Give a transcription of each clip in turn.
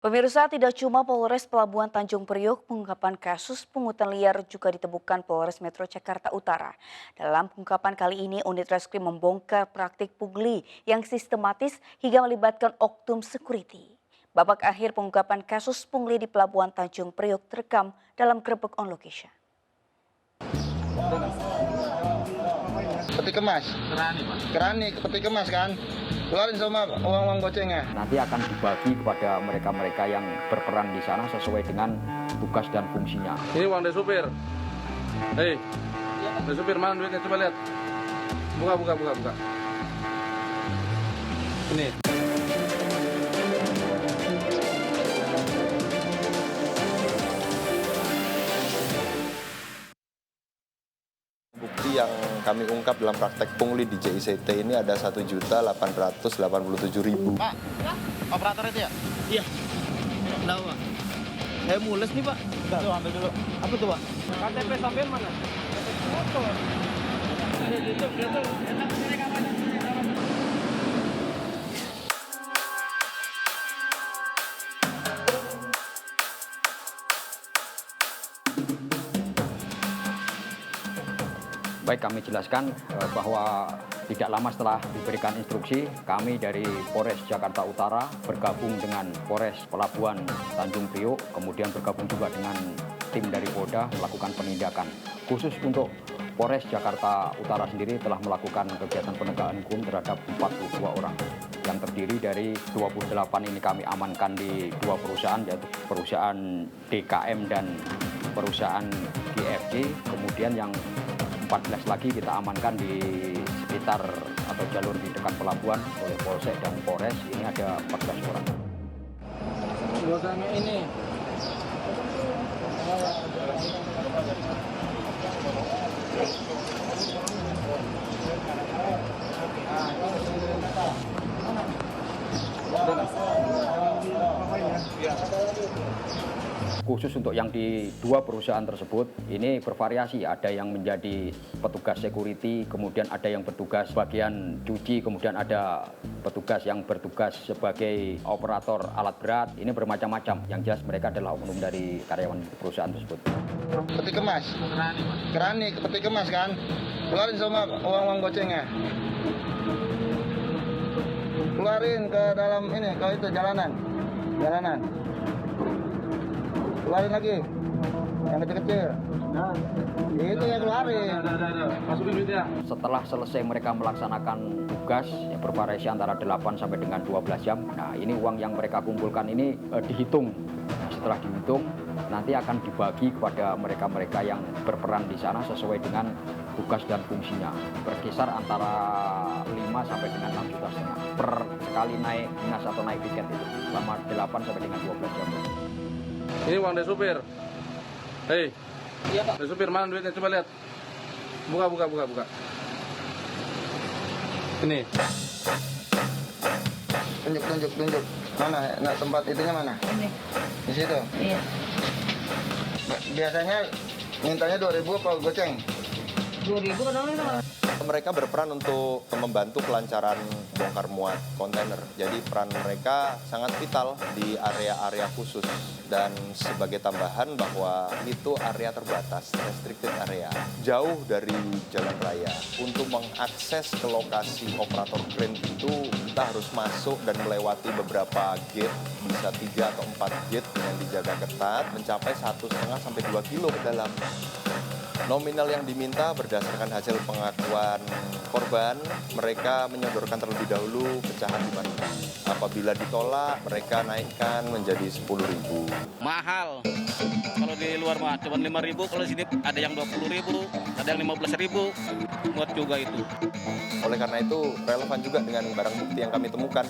Pemirsa, tidak cuma Polres Pelabuhan Tanjung Priok pengungkapan kasus pungutan liar juga ditemukan Polres Metro Jakarta Utara. Dalam pengungkapan kali ini, unit reskrim membongkar praktik pungli yang sistematis hingga melibatkan oknum security. Babak akhir pengungkapan kasus pungli di Pelabuhan Tanjung Priok terekam dalam grebek on location. Peti kemas. Kerani, peti kemas kan. Keluarin sama uang gocengnya. Nanti akan dibagi kepada mereka-mereka yang berperan di sana sesuai dengan tugas dan fungsinya. Ini uang dari supir. Hei, dari supir mana duitnya? Coba lihat. Buka. Ini. Bukti yang kami ungkap dalam praktek pungli di JICT ini ada 1.887.000. Pak, operator itu ya? Iya. Kenapa, Pak? Saya mules nih, Pak. Tuh, ambil dulu. Apa tuh, Pak? KTP sampean mana? Foto. Itu. Baik, kami jelaskan bahwa tidak lama setelah diberikan instruksi, kami dari Polres Jakarta Utara bergabung dengan Polres Pelabuhan Tanjung Priok, kemudian bergabung juga dengan tim dari Polda melakukan penindakan. Khusus untuk Polres Jakarta Utara sendiri telah melakukan kegiatan penegakan hukum terhadap 42 orang. Yang terdiri dari 28 ini kami amankan di dua perusahaan, yaitu perusahaan DKM dan perusahaan GFG, kemudian yang 14 lagi kita amankan di sekitar atau jalur di dekat pelabuhan oleh Polsek dan Polres. Ini ada 14 orang. Suasananya ini. Khusus untuk yang di dua perusahaan tersebut, ini bervariasi. Ada yang menjadi petugas security, kemudian ada yang bertugas bagian cuci, kemudian ada petugas yang bertugas sebagai operator alat berat. Ini bermacam-macam. Yang jelas mereka adalah oknum dari karyawan perusahaan tersebut. Peti kemas. Kerani, peti kemas kan. Keluarin sama uang gocengnya. Keluarin ke dalam ini, kalau itu jalanan. Keluarin lagi, yang kecil-kecil. Nah, itu ya keluarin. Masukin duitnya. Setelah selesai mereka melaksanakan tugas yang bervariasi antara 8 sampai dengan 12 jam. Nah, ini uang yang mereka kumpulkan ini dihitung. Nah, setelah dihitung, nanti akan dibagi kepada mereka-mereka yang berperan di sana sesuai dengan tugas dan fungsinya. Berkisar antara 5 sampai dengan 6,5 juta per sekali naik dinas atau naik tiket itu selama 8 sampai dengan 12 jam. Ini uang dari supir. Hei. Iya, Pak. Dari supir mana duitnya? Coba lihat. Buka. Ini. Tunjuk. Mana? Nah, tempat itunya mana? Ini. Di situ. Iya. Biasanya mintanya 2.000 apa goceng? 2.000 kadang-kadang. Mereka berperan untuk membantu kelancaran bongkar muat kontainer. Jadi peran mereka sangat vital di area-area khusus. Dan sebagai tambahan bahwa itu area terbatas, restricted area, jauh dari jalan raya. Untuk mengakses ke lokasi operator crane itu, kita harus masuk dan melewati beberapa gate, bisa 3 atau 4 gate dengan dijaga ketat, mencapai 1,5 sampai 2 kilo ke dalam. Nominal yang diminta berdasarkan hasil pengakuan korban, mereka menyodorkan terlebih dahulu pecahan 5.000. Apabila ditolak, mereka naikkan menjadi 10.000. Mahal. Kalau di luar mah cuma 5.000, kalau di sini ada yang 20.000, ada yang 15.000. Muat juga itu. Oleh karena itu, relevan juga dengan barang bukti yang kami temukan.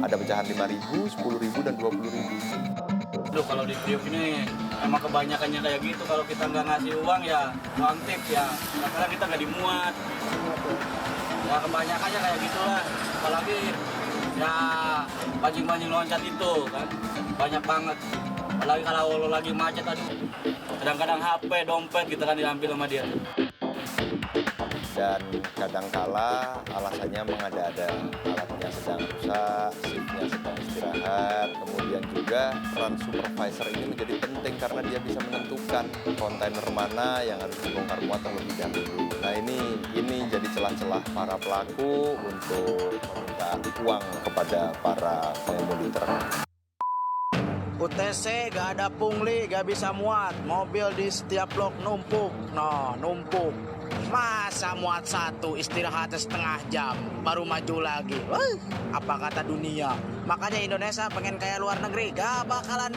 Ada pecahan 5.000, 10.000, dan 20.000. Aduh, kalau di Priok ini emang kebanyakannya kayak gitu. Kalau kita nggak ngasih uang ya nontip ya. Kadang kita nggak dimuat. Ya kebanyakannya kayak gitulah. Apalagi ya pancing-pancing loncat itu kan banyak banget. Apalagi kalau lagi macet, aduh. Kadang-kadang HP, dompet gitu kan diambil sama dia. dan kadangkala alasannya mengada-ada, alatnya sedang rusak, shiftnya sedang istirahat. Kemudian juga peran supervisor ini menjadi penting karena dia bisa menentukan kontainer mana yang harus dibongkar muat terlebih dahulu. Nah ini jadi celah-celah para pelaku untuk meminta uang kepada para pengemudi truk. UTC gak ada pungli, gak bisa muat. Mobil di setiap blok numpuk. No, numpuk. Masa muat satu, istirahat setengah jam, baru maju lagi. Apa kata dunia? Makanya Indonesia pengen kayak luar negeri. Gak bakalan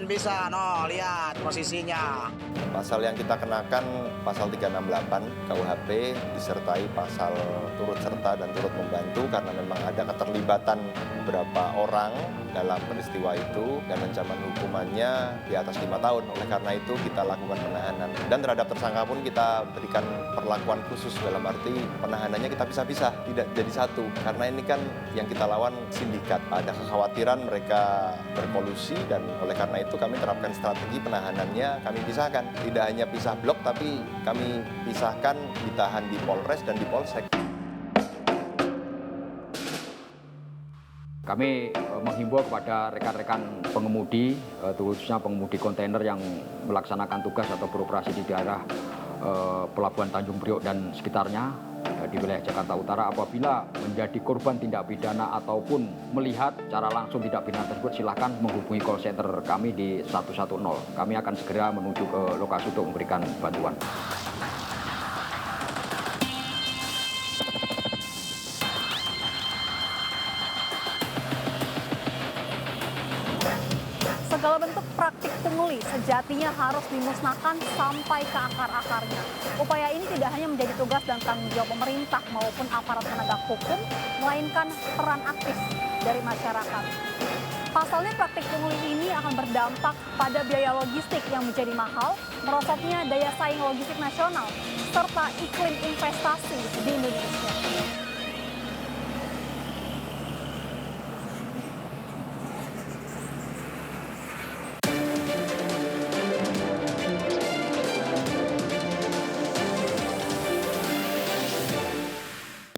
bisa. No, lihat posisinya. Pasal yang kita kenakan pasal 368 KUHP disertai pasal turut serta dan turut membantu karena memang ada keterlibatan beberapa orang dalam peristiwa itu dan ancaman hukumannya di atas 5 tahun. Oleh karena itu kita lakukan penahanan dan terhadap tersangka pun kita berikan perlakuan khusus dalam arti penahanannya kita pisah-pisah, tidak jadi satu karena ini kan yang kita lawan sindikat. Ada kekhawatiran mereka berkolusi dan oleh karena itu kami terapkan strategi penahanannya kami pisahkan. Tidak hanya pisah blok tapi kami pisahkan ditahan di Polres dan di Polsek. Kami menghimbau kepada rekan-rekan pengemudi, khususnya pengemudi kontainer yang melaksanakan tugas atau beroperasi di daerah Pelabuhan Tanjung Priok dan sekitarnya di wilayah Jakarta Utara, apabila menjadi korban tindak pidana ataupun melihat secara langsung tindak pidana tersebut, silakan menghubungi call center kami di 110. Kami akan segera menuju ke lokasi untuk memberikan bantuan. Segala bentuk praktik pungli sejatinya harus dimusnahkan sampai ke akar-akarnya. Upaya ini tidak hanya menjadi tugas dan tanggung jawab pemerintah maupun aparat penegak hukum, melainkan peran aktif dari masyarakat. Pasalnya praktik pungli ini akan berdampak pada biaya logistik yang menjadi mahal, merosotnya daya saing logistik nasional, serta iklim investasi di Indonesia.